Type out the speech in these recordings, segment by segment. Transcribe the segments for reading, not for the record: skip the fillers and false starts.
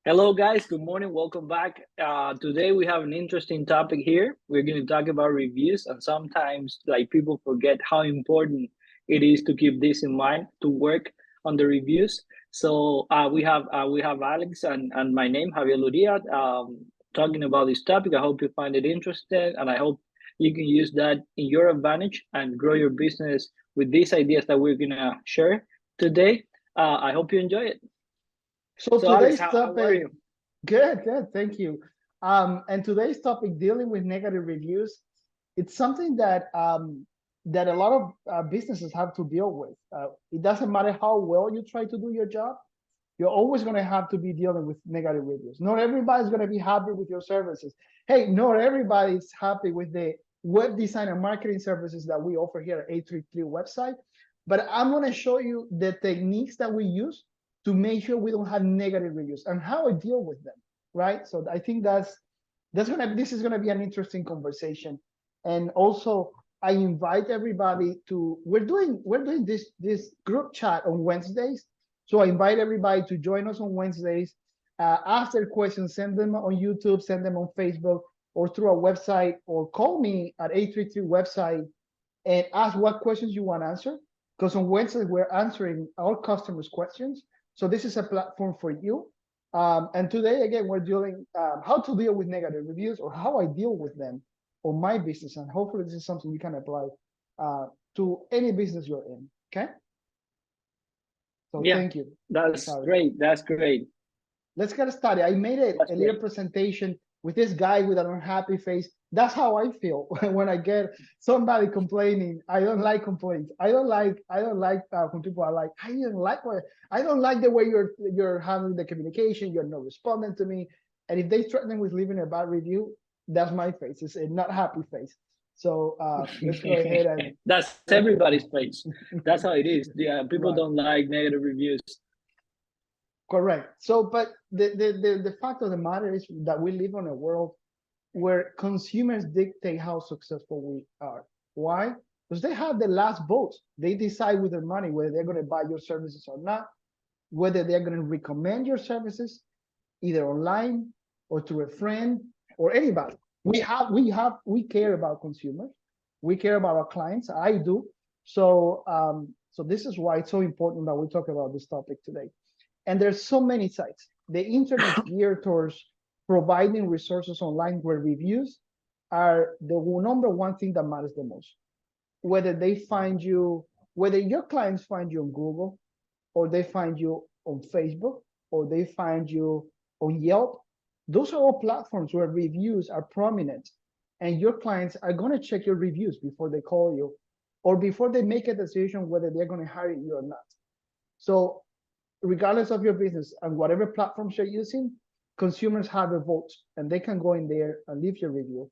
Hello, guys. Good morning. Welcome back. Today we have an interesting topic here. We're going to talk about reviews, and sometimes, like people forget how important it is to keep this in mind to work on the reviews. So we have Alex and my name Javier Luria talking about this topic. I hope you find it interesting, and I hope you can use that in your advantage and grow your business with these ideas that we're gonna share today. I hope you enjoy it. So So, Alex, today's how are topic, you? good, thank you. And today's topic, dealing with negative reviews, it's something that a lot of businesses have to deal with. It doesn't matter how well you try to do your job, you're always going to have to be dealing with negative reviews. Not everybody's going to be happy with your services. Hey, not everybody's happy with the web design and marketing services that we offer here at 833 website. But I'm going to show you the techniques that we use to make sure we don't have negative reviews and how I deal with them, right? So I think this is gonna be an interesting conversation. And also I invite everybody to we're doing this group chat on Wednesdays. So I invite everybody to join us on Wednesdays. Ask their questions, send them on YouTube, send them on Facebook or through our website, or call me at 833 website and ask what questions you want answered. Because on Wednesday, we're answering our customers' questions. So this is a platform for you. And today, again, we're dealing how to deal with negative reviews or how I deal with them on my business. And hopefully this is something you can apply to any business you're in, okay? So Yeah, thank you. that's great. That's great. Let's get started. I made a little Great. presentation with this guy with an unhappy face. That's how I feel when I get somebody complaining. I don't like complaints. I don't like when people are like, I don't like the way you're handling the communication. You're not responding to me. And if they threaten with leaving a bad review, that's my face. It's a not happy face. So let's go ahead and That's everybody's face. That's how it is. Yeah, people right. don't like negative reviews. Correct. So, but the fact of the matter is that we live in a world where consumers dictate how successful we are. Why? Because they have the last vote. They decide with their money whether they're going to buy your services or not, whether they're going to recommend your services either online or to a friend or anybody. We care about consumers. We care about our clients. I do. So this is why it's so important that we talk about this topic today. And there's so many sites. The internet is geared towards providing resources online where reviews are the number one thing that matters the most. Whether they find you, whether your clients find you on Google, or they find you on Facebook, or they find you on Yelp, those are all platforms where reviews are prominent. And your clients are going to check your reviews before they call you or before they make a decision whether they're going to hire you or not. So regardless of your business and whatever platforms you're using, consumers have a vote and they can go in there and leave your review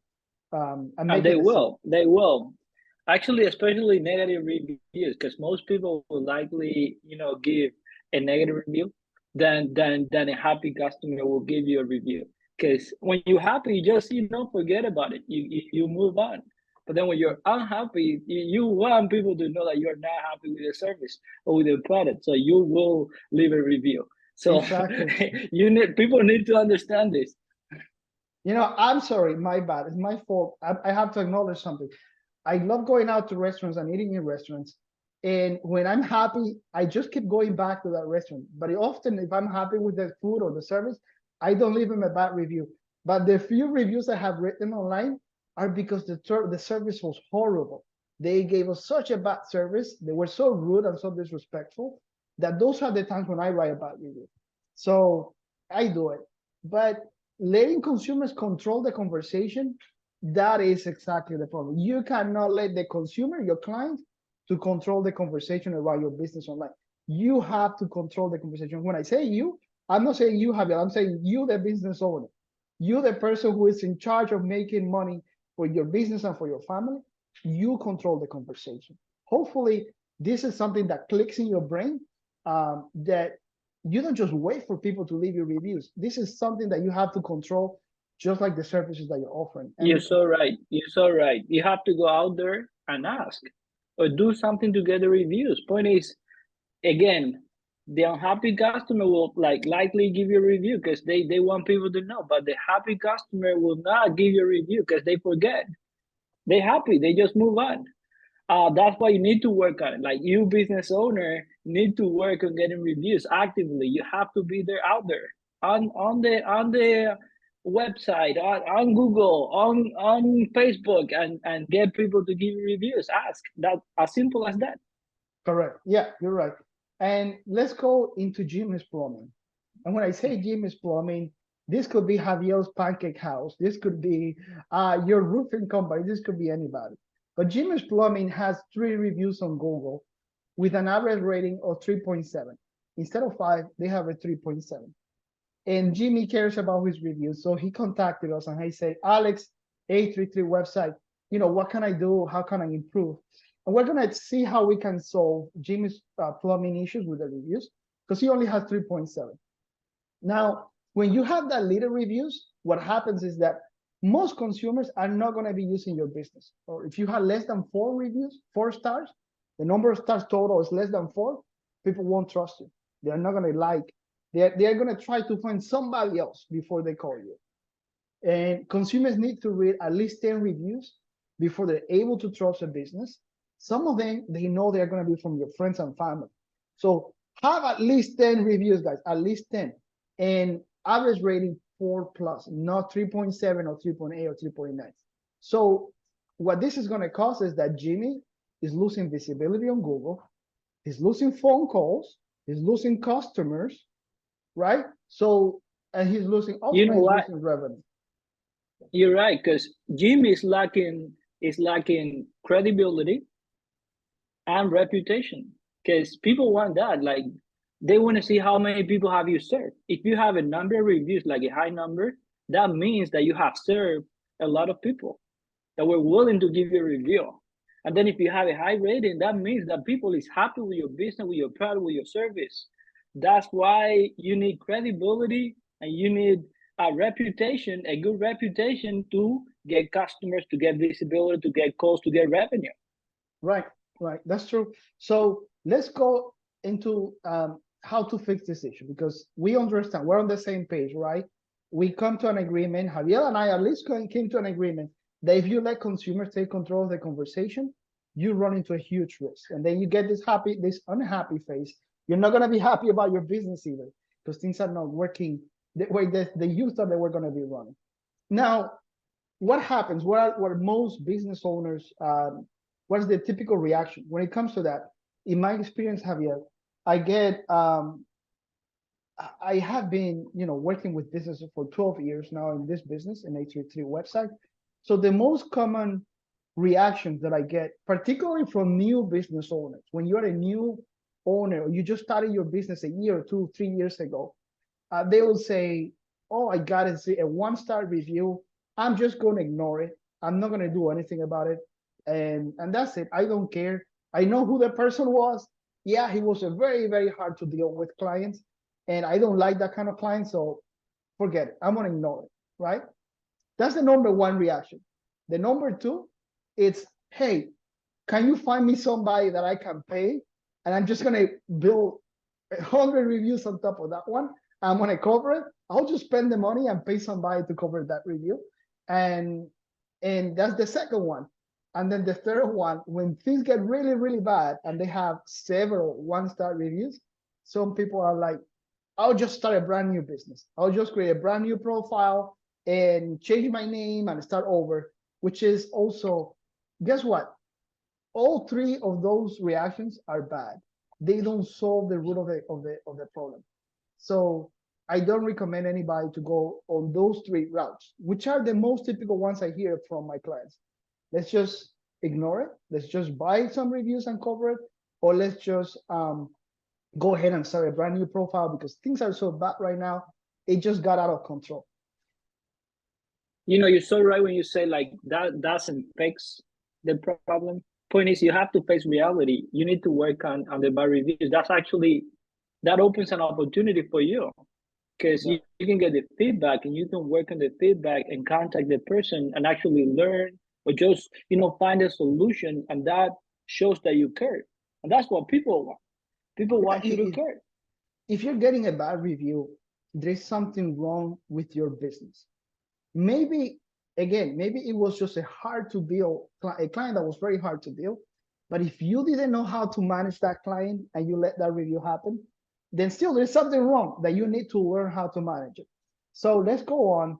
and And make a they decision. will. They will. Actually, especially negative reviews, because most people will likely, give a negative review than a happy customer will give you a review. Because when you're happy, you just forget about it. You move on. But then when you're unhappy, you want people to know that you're not happy with the service or with the product. So you will leave a review. So Exactly. people need to understand this. I'm sorry, my bad. It's my fault. I have to acknowledge something. I love going out to restaurants and eating in restaurants. And when I'm happy, I just keep going back to that restaurant. But often, if I'm happy with the food or the service, I don't leave them a bad review. But the few reviews I have written online are because the service was horrible. They gave us such a bad service. They were so rude and so disrespectful that those are the times when I write a bad review. So I do it. But letting consumers control the conversation, that is exactly the problem. You cannot let the consumer, your client, to control the conversation about your business online. You have to control the conversation. When I say you, I'm not saying you, Javier. I'm saying you, the business owner. You, the person who is in charge of making money for your business and for your family. You control the conversation. Hopefully, this is something that clicks in your brain, that you don't just wait for people to leave you reviews. This is something that you have to control, just like the services that you're offering. You're And so right. You're so right. You have to go out there and ask or do something to get the reviews. Point is, again, The unhappy customer will like likely give you a review because they want people to know, but the happy customer will not give you a review because they forget. They happy, they just move on. That's why you need to work on it. Like you business owner need to work on getting reviews actively. You have to be there out there on the website, on Google, on Facebook, and get people to give you reviews. Ask that, as simple as that. Correct. Yeah, you're right. And let's go into Jimmy's Plumbing. And when I say Jimmy's Plumbing, this could be Javier's Pancake House. This could be your roofing company. This could be anybody. But Jimmy's Plumbing has 3 reviews on Google with an average rating of 3.7. Instead of 5, they have a 3.7. And Jimmy cares about his reviews. So he contacted us and he said, Alex, A33 website, what can I do? How can I improve? And we're going to see how we can solve Jimmy's plumbing issues with the reviews because he only has 3.7. Now, when you have that little reviews, what happens is that most consumers are not going to be using your business. Or if you have less than 4 reviews, 4 stars, the number of stars total is less than 4, people won't trust you. They're not going to like, they're going to try to find somebody else before they call you. And consumers need to read at least 10 reviews before they're able to trust a business. Some of them, they know they're going to be from your friends and family. So have at least 10 reviews, guys, at least 10. And average rating 4 plus, not 3.7 or 3.8 or 3.9. So what this is going to cause is that Jimmy is losing visibility on Google. He's losing phone calls. He's losing customers, right? So, and he's losing, You know ultimately, he's what? losing revenue. You're right, because Jim is lacking credibility and reputation. Because people want that. Like they want to see how many people have you served. If you have a number of reviews, like a high number, that means that you have served a lot of people that were willing to give you a review. And then if you have a high rating, that means that people is happy with your business, with your product, with your service. That's why you need credibility and you need a good reputation to get customers, to get visibility, to get calls, to get revenue. Right, right. That's true. So let's go into how to fix this issue because we understand we're on the same page, right? We come to an agreement. Javier and I at least came to an agreement that if you let consumers take control of the conversation, you run into a huge risk, and then you get this unhappy face. You're not gonna be happy about your business either because things are not working the way that you thought they were gonna be running. Now, what happens? What most business owners what is the typical reaction when it comes to that? In my experience, Javier, I get I have been working with businesses for 12 years now in this business in A33 website. So the most common reactions that I get, particularly from new business owners, when you're a new owner or you just started your business a year or 2, 3 years ago, they will say, "Oh, I got a 1-star review. I'm just going to ignore it. I'm not going to do anything about it, and that's it. I don't care. I know who the person was. Yeah, he was a very, very hard to deal with clients, and I don't like that kind of client. So forget it. I'm going to ignore it. Right? That's the number one reaction. The number two, it's, hey, can you find me somebody that I can pay? And I'm just going to build 100 reviews on top of that one. I'm going to cover it. I'll just spend the money and pay somebody to cover that review. And that's the second one. And then the third one, when things get really, really bad and they have several 1-star reviews, some people are like, I'll just start a brand new business. I'll just create a brand new profile and change my name and start over, which is also, guess what? All 3 of those reactions are bad. They don't solve the root of the problem. So I don't recommend anybody to go on those 3 routes, which are the most typical ones I hear from my clients. Let's just ignore it. Let's just buy some reviews and cover it, or let's just go ahead and start a brand new profile because things are so bad right now. It just got out of control. You're so right when you say like that doesn't fix the problem. Point is, you have to face reality. You need to work on the bad reviews. That opens an opportunity for you because Right. you can get the feedback and you can work on the feedback and contact the person and actually learn or just find a solution, and that shows that you care. And that's what people want. People Yeah, want you to care. if you're getting a bad review, there's something wrong with your business. Maybe, again, maybe it was just a hard to deal, a client that was very hard to deal. But if you didn't know how to manage that client and you let that review happen, then still there's something wrong that you need to learn how to manage it. So let's go on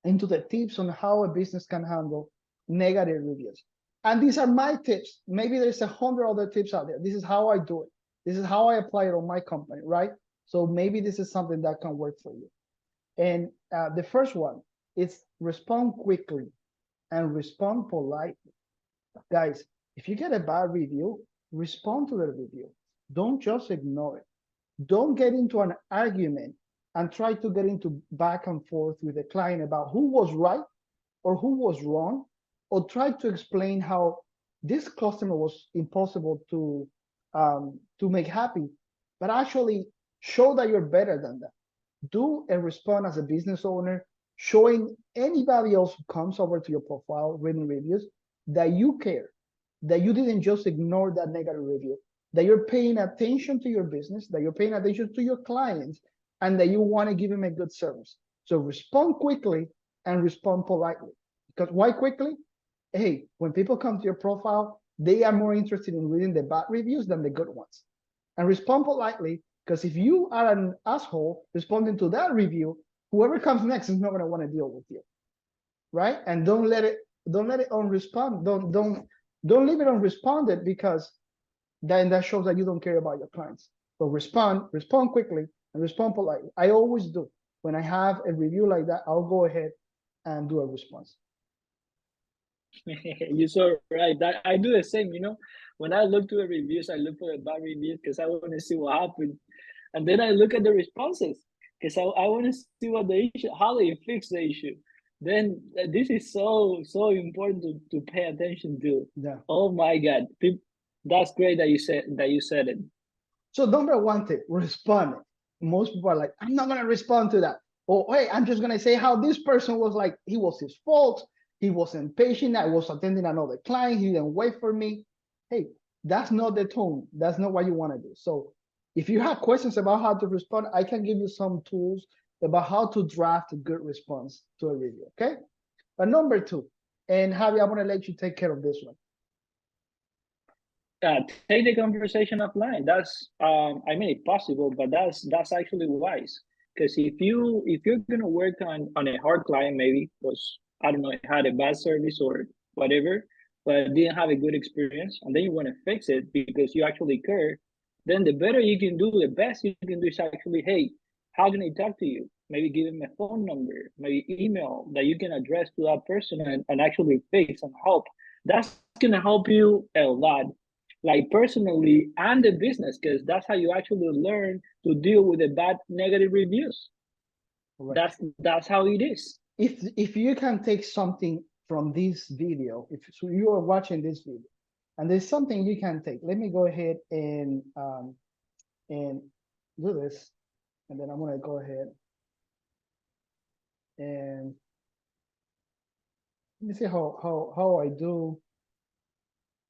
into the tips on how a business can handle negative reviews. And these are my tips. Maybe there's 100 other tips out there. This is how I do it. This is how I apply it on my company, right? So maybe this is something that can work for you. And the first one is respond quickly and respond politely. Guys, if you get a bad review, respond to the review. Don't just ignore it. Don't get into an argument and try to get into back and forth with the client about who was right or who was wrong, or try to explain how this customer was impossible to make happy, but actually show that you're better than that. Do and respond as a business owner, showing anybody else who comes over to your profile reading reviews that you care, that you didn't just ignore that negative review, that you're paying attention to your business, that you're paying attention to your clients, and that you want to give them a good service. So respond quickly and respond politely. Because why quickly? Hey, when people come to your profile, they are more interested in reading the bad reviews than the good ones. And respond politely, because if you are an asshole responding to that review, whoever comes next is not going to want to deal with you, right? And don't let it unrespond. Don't leave it unresponded, because then that shows that you don't care about your clients. So respond quickly and respond politely. I always do. When I have a review like that, I'll go ahead and do a response. You're so right. That I do the same. When I look to the reviews, I look for the bad reviews because I want to see what happened, and then I look at the responses because I want to see what the issue, how they fix the issue. Then this is so important to pay attention to. Yeah. Oh my God, that's great that you said it. So number one tip, respond. Most people are like, I'm not gonna respond to that. Or hey, I'm just gonna say how this person was like, he was his fault, he was impatient, I was attending another client, he didn't wait for me. Hey, that's not the tone. That's not what you want to do. So if you have questions about how to respond, I can give you some tools about how to draft a good response to a review. Okay. But number two, and Javi, I'm gonna let you take care of this one. Take the conversation offline. That's I mean it's possible, but that's actually wise. Because if you're gonna work on a hard client, maybe because I don't know, it had a bad service or whatever, but didn't have a good experience, and then you want to fix it because you actually care, then the better you can do, the best you can do is actually, hey, how can I talk to you? Maybe give him a phone number, maybe email that you can address to that person and actually fix and help. That's gonna help you a lot, like personally and the business, because that's how you actually learn to deal with the bad negative reviews. Right. That's how it is. If you can take something from this video, if so you are watching this video, and there's something you can take, let me go ahead and do this, and then I'm gonna go ahead and let me see how I do.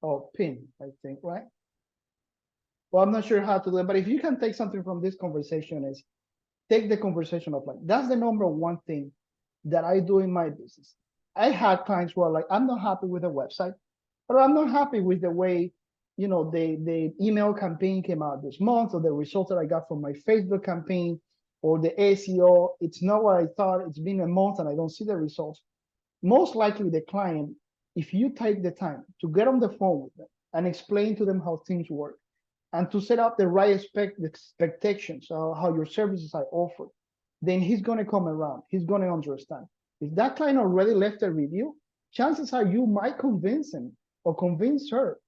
Oh, pin, I think, right? Well, I'm not sure how to do it, but if you can take something from this conversation, is take the conversation offline. That's the number one thing that I do in my business. I had clients who are like, I'm not happy with the website, or I'm not happy with the way, the email campaign came out this month, or the results that I got from my Facebook campaign, or the SEO. It's not what I thought. It's been a month and I don't see the results. Most likely the client, if you take the time to get on the phone with them and explain to them how things work, and to set up the right expectations of how your services are offered, then he's going to come around. He's going to understand. If that client already left a review, chances are you might convince him or convince her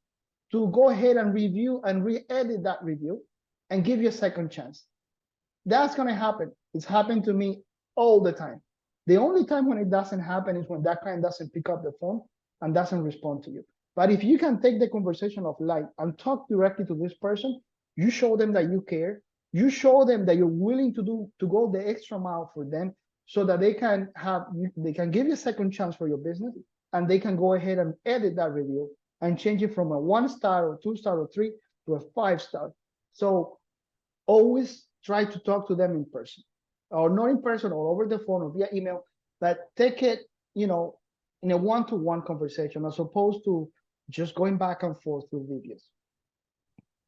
to go ahead and review and re-edit that review and give you a second chance. That's going to happen. It's happened to me all the time. The only time when it doesn't happen is when that client doesn't pick up the phone and doesn't respond to you. But if you can take the conversation offline and talk directly to this person, you show them that you care. You show them that you're willing to go the extra mile for them, so that they can give you a second chance for your business, and they can go ahead and edit that review and change it from a 1 star or 2 star or 3 to a 5 star. So always try to talk to them in person, or not in person, or over the phone or via email, but take it, in a one-to-one conversation, as opposed to just going back and forth with reviews.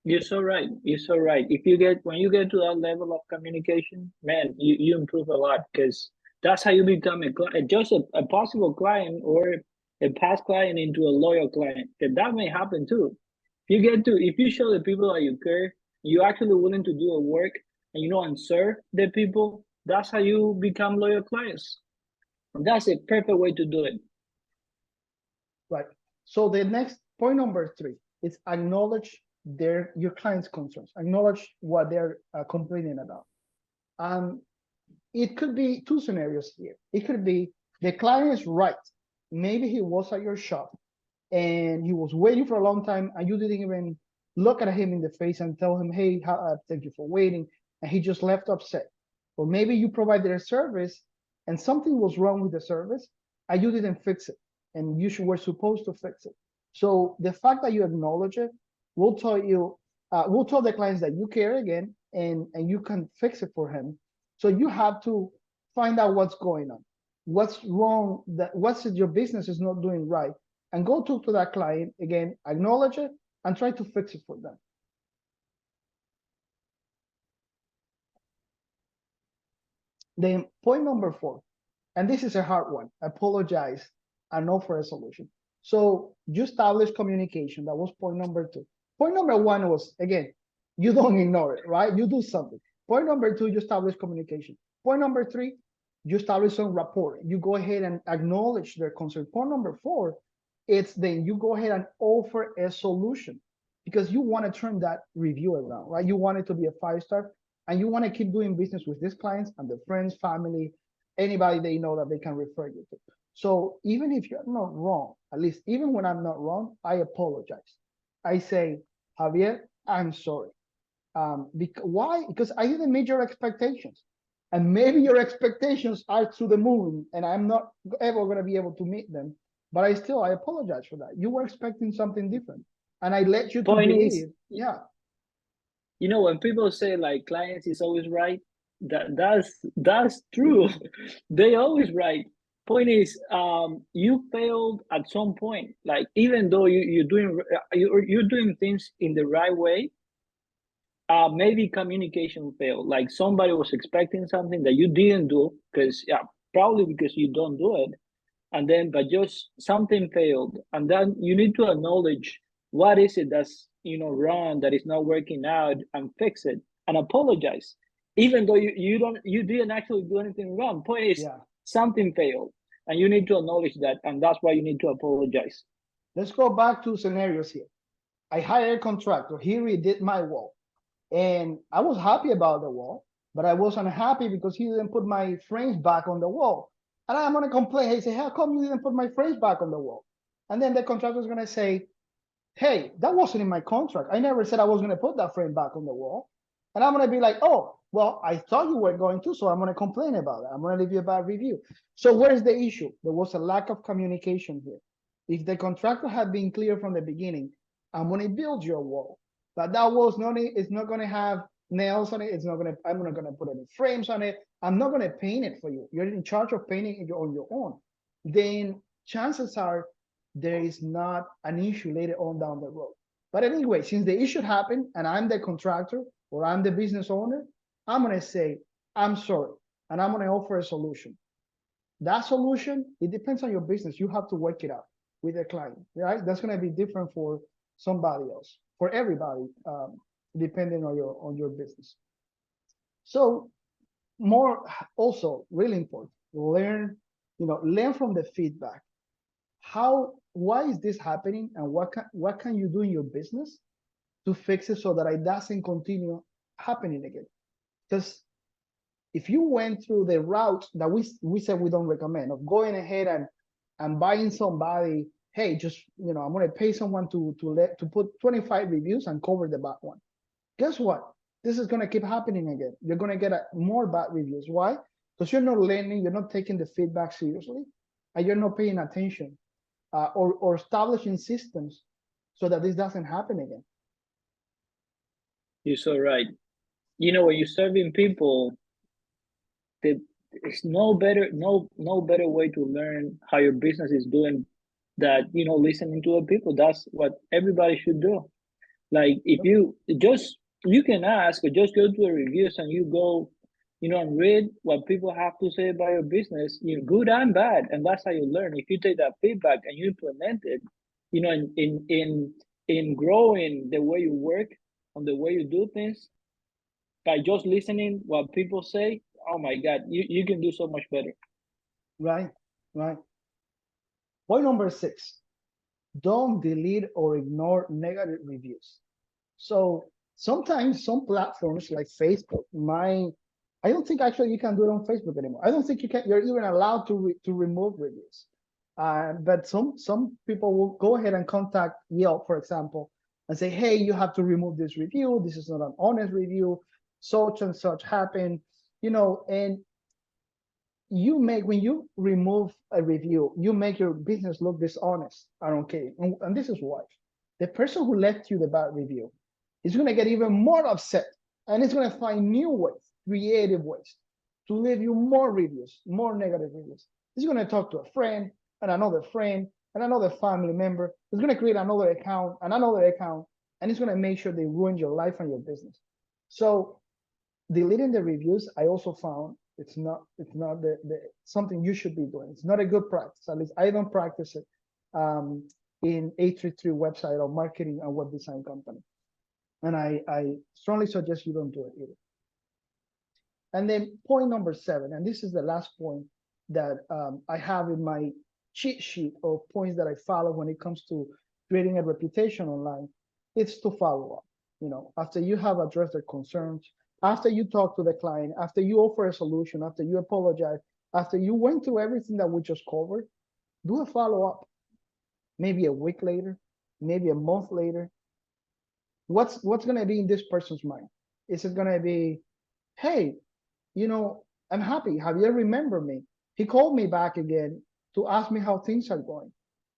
You're so right. You're so right. If you get when you get to that level of communication, man, you improve a lot because that's how you become just a possible client or a past client into a loyal client. Because that may happen too. If you show the people that you care, you're actually willing to do a work and and serve the people, that's how you become loyal clients. And that's a perfect way to do it. Right. So the next point, number 3, is acknowledge your client's concerns. Acknowledge what they're complaining about. It could be two scenarios here. It could be the client is right. Maybe he was at your shop and he was waiting for a long time, and you didn't even look at him in the face and tell him, hey, thank you for waiting. And he just left upset. Or maybe you provided a service and something was wrong with the service and you didn't fix it, and were supposed to fix it. So the fact that you acknowledge it will tell the clients that you care again, and you can fix it for him. So you have to find out what's going on, what's wrong, what's your business is not doing right, and go talk to that client again, acknowledge it, and try to fix it for them. Then point number 4, and this is a hard one: apologize and offer a solution. So you establish communication. That was point number 2. Point number 1 was, again, you don't ignore it, right? You do something. Point number 2, you establish communication. Point number 3, you establish some rapport. You go ahead and acknowledge their concern. Point number 4, it's then you go ahead and offer a solution, because you want to turn that review around, right? You want it to be a 5-star, and you want to keep doing business with these clients and their friends, family, anybody they know that they can refer you to. So even if you're not wrong, at least even when I'm not wrong, I apologize. I say, Javier, I'm sorry. Why? Because I didn't meet your expectations. And maybe your expectations are to the moon, and I'm not ever going to be able to meet them. But I apologize for that. You were expecting something different, and I let you to Point is, believe. Yeah. when people say like clients is always right, that's true. They always right. Point is, you failed at some point. Like even though you're doing things in the right way, maybe communication failed. Like somebody was expecting something that you didn't do because probably because you don't do it, and then but just something failed, and then you need to acknowledge what is it that's wrong, that is not working out, and fix it and apologize, even though you didn't actually do anything wrong. Point is, Yeah. something failed, and you need to acknowledge that, and that's why you need to apologize. Let's go back to scenarios here. I hired a contractor. He redid my wall. And I was happy about the wall, but I wasn't happy because he didn't put my frames back on the wall. And I'm gonna complain. He said, how come you didn't put my frames back on the wall? And then the contractor is gonna say, hey, that wasn't in my contract. I never said I was gonna put that frame back on the wall. And I'm gonna be like, oh, well, I thought you were going to, so I'm gonna complain about it. I'm gonna leave you a bad review. So where is the issue? There was a lack of communication here. If the contractor had been clear from the beginning, I'm gonna build your wall, but that wall's not, it's not gonna have nails on it. I'm not gonna put any frames on it. I'm not gonna paint it for you. You're in charge of painting it on your own. Then chances are there is not an issue later on down the road. But anyway, since the issue happened and I'm the contractor or I'm the business owner, I'm gonna say, I'm sorry, and I'm gonna offer a solution. That solution, it depends on your business. You have to work it out with the client, right? That's gonna be different for somebody else, for everybody, depending on your business. So more, also really important, learn from the feedback. Why is this happening, and what can you do in your business to fix it so that it doesn't continue happening again? Because if you went through the route that we said we don't recommend, of going ahead and buying somebody, hey, just I'm going to pay someone to put 25 reviews and cover the bad one. Guess what? This is going to keep happening again. You're going to get more bad reviews. Why? Because you're not learning, you're not taking the feedback seriously, and you're not paying attention, or establishing systems so that this doesn't happen again. You're so right. when you're serving people, the it's no better way to learn how your business is doing that listening to the people. That's what everybody should do. Like if Yep. you can ask or just go to the reviews and you go, and read what people have to say about your business, good and bad, and that's how you learn. If you take that feedback and you implement it, in growing the way you work, on the way you do things, by just listening what people say, oh my God, you can do so much better. Right, right. Point number 6, don't delete or ignore negative reviews. So sometimes some platforms like Facebook, I don't think actually you can do it on Facebook anymore. I don't think you're even allowed to remove reviews. But some people will go ahead and contact Yelp, for example, and say, hey, you have to remove this review. This is not an honest review. Such and such happened, and when you remove a review, you make your business look dishonest. I don't care. And this is why. The person who left you the bad review is going to get even more upset, and it's going to find new ways, creative ways to leave you more reviews, more negative reviews. He's going to talk to a friend and another family member. He's going to create another account and another account, and he's going to make sure they ruin your life and your business. So deleting the reviews, I also found it's not the something you should be doing. It's not a good practice. At least I don't practice it in 833 website or marketing and web design company. And I strongly suggest you don't do it either. And then point number 7, and this is the last point that I have in my cheat sheet of points that I follow when it comes to creating a reputation online. It's to follow up. After you have addressed their concerns, after you talk to the client, after you offer a solution, after you apologize, after you went through everything that we just covered, do a follow up. Maybe a week later, maybe a month later. What's going to be in this person's mind? Is it going to be, hey, I'm happy. Javier remembered me. He called me back again to ask me how things are going.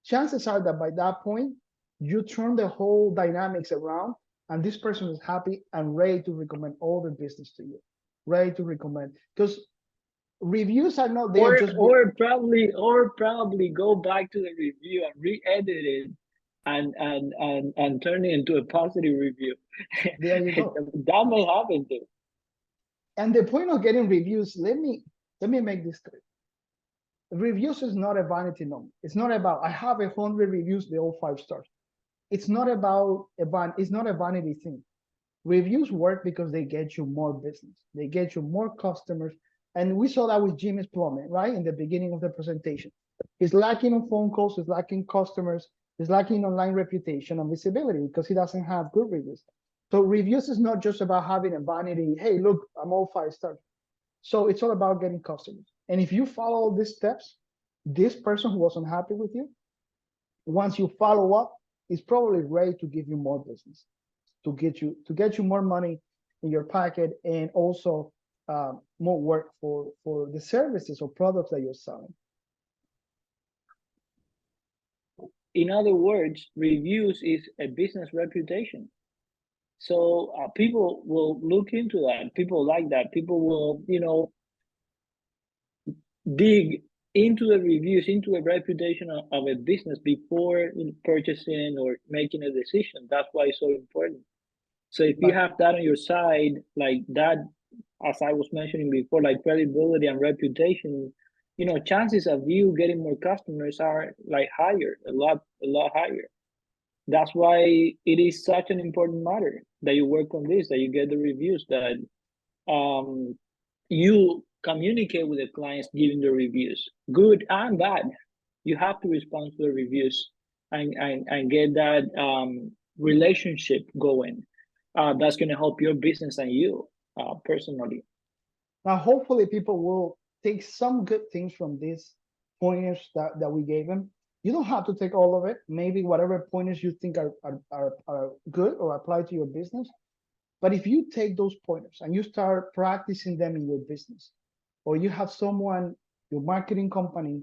Chances are that by that point, you turn the whole dynamics around, and this person is happy and ready to recommend all the business to you. Ready to recommend. Because reviews are not there or just or probably go back to the review and re-edit it and turn it into a positive review. there you go. That may happen too. And the point of getting reviews, let me make this clear. Reviews is not a vanity number. It's not about I have 100 reviews, they all 5 stars. It's not about it's not a vanity thing. Reviews work because they get you more business, they get you more customers. And we saw that with Jimmy's Plumbing, right? In the beginning of the presentation. He's lacking on phone calls, he's lacking customers, he's lacking online reputation and visibility because he doesn't have good reviews. So reviews is not just about having a vanity, hey, look, I'm all 5 stars. So it's all about getting customers. And if you follow all these steps, this person who was unhappy with you, once you follow up, is probably ready to give you more business, to get you more money in your pocket, and also more work for the services or products that you're selling. In other words, reviews is a business reputation. So people will look into that. People like that. People will, dig into the reviews, into the reputation of a business before purchasing or making a decision. That's why it's so important. So if you Right. have that on your side, like that, as I was mentioning before, like credibility and reputation, chances of you getting more customers are like higher, a lot higher. That's why it is such an important matter that you work on this, that you get the reviews, that um, you communicate with the clients giving the reviews, good and bad. You have to respond to the reviews and get that relationship going. That's going to help your business and you personally. Now, hopefully, people will take some good things from these pointers that we gave them. You don't have to take all of it. Maybe whatever pointers you think are good or apply to your business. But if you take those pointers and you start practicing them in your business, or you have someone, your marketing company,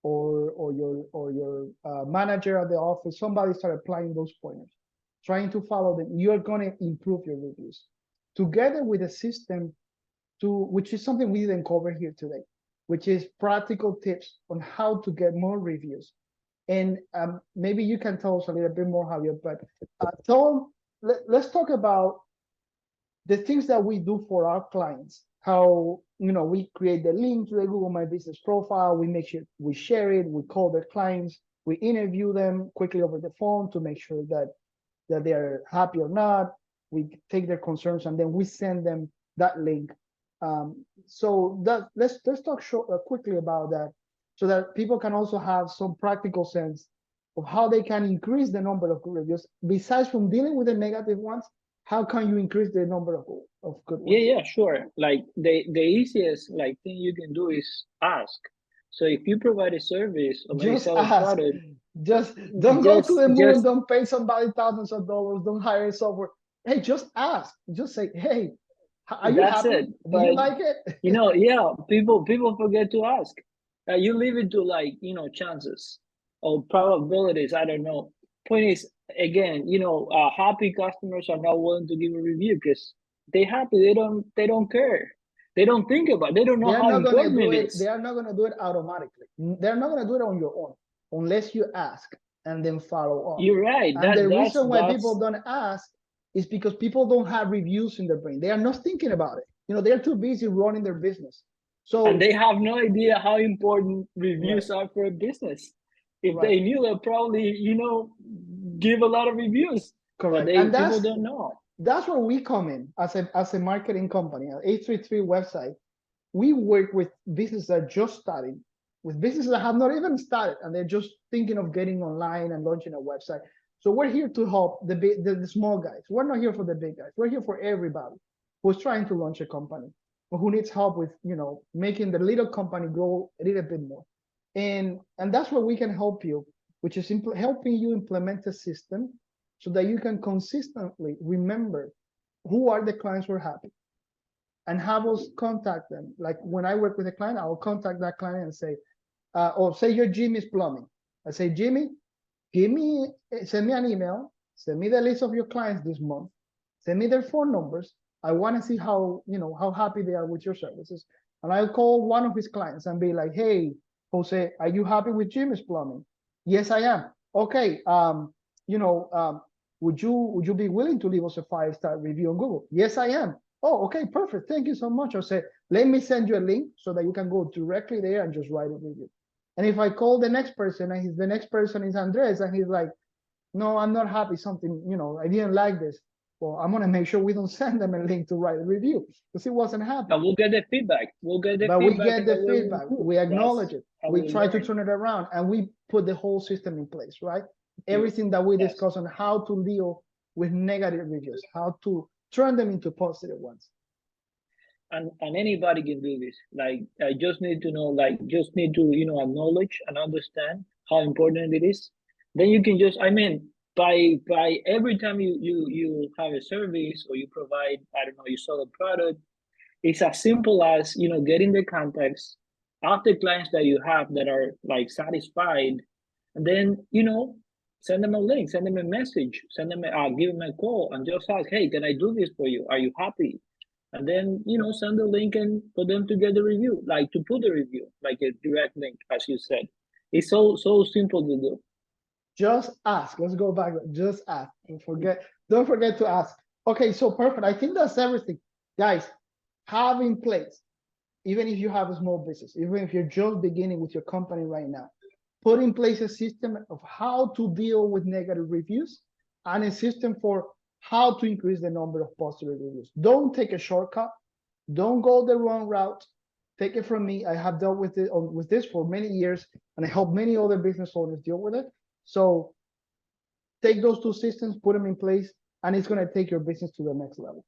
or your manager at the office, somebody start applying those pointers, trying to follow them, you're going to improve your reviews. together with a system which is something we didn't cover here today, which is practical tips on how to get more reviews. And maybe you can tell us a little bit more, Javier, but let's talk about the things that we do for our clients. How, we create the link to the Google My Business profile, we make sure we share it, we call their clients, we interview them quickly over the phone to make sure that they're happy or not. We take their concerns and then we send them that link. So let's talk quickly about that, so that people can also have some practical sense of how they can increase the number of good reviews. Besides from dealing with the negative ones, how can you increase the number of good ones? Yeah, sure. Like the easiest like thing you can do is ask. So if you provide a service or maybe Just sell a ask. product, Just don't go to the moon. just Don't pay somebody thousands of dollars. Don't hire software. Hey, just ask. Just say, hey, are you that's happy? it. Do you But like it? yeah, people forget to ask. You leave it to like chances or probabilities. I don't know. Point is, again, happy customers are not willing to give a review because they happy. They don't care. They don't think about it. They don't know They are how not gonna important do it it. They is. are not gonna do it automatically. They're not gonna do it on your own unless you ask and then follow up. You're right. And That the that's reason why people that's don't ask is because people don't have reviews in their brain. They are not thinking about it. They're too busy running their business. and So they have no idea how important right, reviews are for a business. If right, they knew, they'll probably give a lot of reviews, but correct. they And people that's don't know. that's where we come in as a marketing company. At 833 website, we work with businesses that just started, with businesses that have not even started, and they're just thinking of getting online and launching a website. So we're here to help the small guys. We're not here for the big guys. We're here for everybody who's trying to launch a company or who needs help with making the little company grow a little bit more. And that's where we can help you, which is helping you implement a system so that you can consistently remember who are the clients who are happy and have us contact them. Like when I work with a client, I will contact that client and say, or say you're Jimmy's Plumbing. I say, Jimmy, send me an email, send me the list of your clients this month, send me their phone numbers. I want to see how happy they are with your services. And I'll call one of his clients and be like, hey, Jose, are you happy with Jimmy's Plumbing? Yes, I am. Okay. You know, um, would you be willing to leave us a 5-star review on Google? Yes, I am. Oh, okay, perfect. Thank you so much. I'll say, let me send you a link so that you can go directly there and just write a review. And if I call the next person and the next person is Andres and he's like, no, I'm not happy, something, I didn't like this. Well, I'm gonna make sure we don't send them a link to write a review because he wasn't happy. And we'll get the feedback. We'll get the But we feedback, get and the then we will feedback, improve. we acknowledge That's it, how we we try to learn. turn it around, and we put the whole system in place, right? Yeah. Everything that we Yes. discuss on how to deal with negative reviews, how to turn them into positive ones. And anybody can do this. Like I just need to know, like just need to acknowledge and understand how important it is. Then you can just, I mean, by every time you have a service or you provide, I don't know, you sell a product, it's as simple as getting the contacts of the clients that you have that are like satisfied, and then send them a link, send them a message, give them a call, and just ask, hey, can I do this for you? Are you happy? And then send the link and for them to get the review, like to put the review, like a direct link, as you said. It's so simple to do. Just ask. Let's go back. Just ask. Don't forget to ask. Okay, so perfect. I think that's everything. Guys, have in place, even if you have a small business, even if you're just beginning with your company right now, put in place a system of how to deal with negative reviews and a system for how to increase the number of positive reviews. Don't take a shortcut. Don't go the wrong route. Take it from me. I have dealt with it with this for many years, and I help many other business owners deal with it. So take those two systems, put them in place, and it's going to take your business to the next level.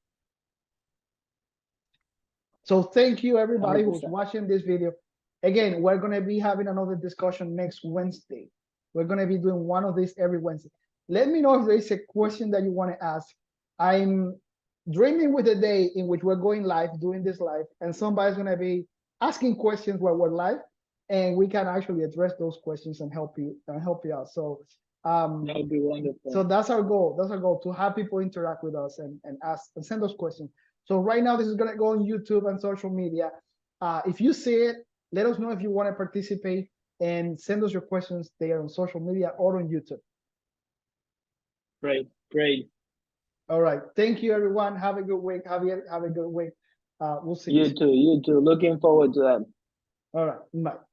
So thank you, everybody who's 100%. watching this video. Again, we're going to be having another discussion next Wednesday. We're going to be doing one of these every Wednesday. Let me know if there is a question that you want to ask. I'm dreaming with a day in which we're going live, doing this live, and somebody's going to be asking questions while we're live, and we can actually address those questions and help you out. So That would be wonderful. so that's our goal. That's our goal, to have people interact with us and ask and send us questions. So right now, this is going to go on YouTube and social media. If you see it, let us know if you want to participate and send us your questions there on social media or on YouTube. Great, great. All right. Thank you, everyone. Have a good week. Javier, have a good week. We'll see you You soon. too, you too. Looking forward to that. All right. Bye.